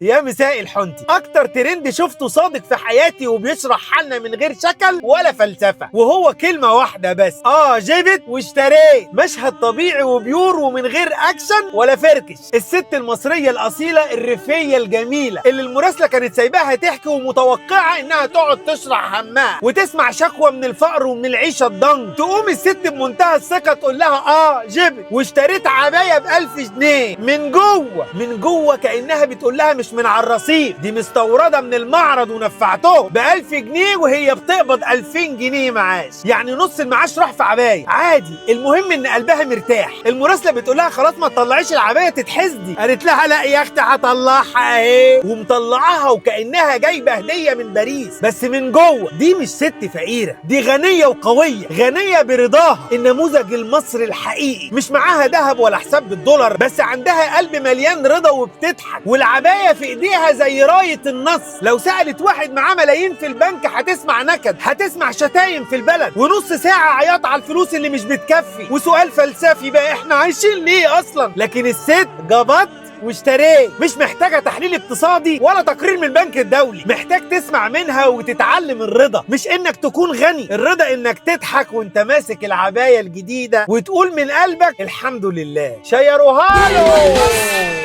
يا مساء الحنتي، اكتر ترند شفته صادق في حياتي وبيشرح حالنا من غير شكل ولا فلسفه، وهو كلمه واحده بس: جبت واشتريت. مشهد طبيعي وبيور ومن غير اكشن ولا فركش. الست المصريه الاصيله الريفيه الجميله اللي المراسله كانت سايباها تحكي ومتوقعه انها تقعد تشرح همها وتسمع شكوى من الفقر ومن العيشه الضنك، تقوم الست بمنتهى الثقه تقول لها جبت واشتريت عبايه ب1000 جنيه. من جوه كانها بتقول لها مش من على الرصيف، دي مستورده من المعرض ونفعتهم ب1000 جنيه وهي بتقبض 2000 جنيه معاش، يعني نص المعاش راح في عبايه عادي. المهم ان قلبها مرتاح. المراسله بتقول لها خلاص ما تطلعيش العبايه تتحسدي، قالت لها لا يا اختي هطلعها اهي، ومطلعاها وكانها جايبه هديه من باريس. بس من جوه دي مش ست فقيره، دي غنيه وقويه، غنيه برضاها. النموذج المصري الحقيقي، مش معاها ذهب ولا حساب بالدولار، بس عندها قلب مليان رضا وبتضحك، والعبايه في ايديها زي رايه النصر. لو سالت واحد معاه ملايين في البنك هتسمع نكد، هتسمع شتايم في البلد، ونص ساعه عياط على الفلوس اللي مش بتكفي، وسؤال فلسفي بقى: احنا عايشين ليه اصلا؟ لكن الست جبت واشتريت مش محتاجه تحليل اقتصادي ولا تقرير من البنك الدولي، محتاج تسمع منها وتتعلم الرضا. مش انك تكون غني، الرضا انك تضحك وانت ماسك العبايه الجديده وتقول من قلبك الحمد لله. شيروها له.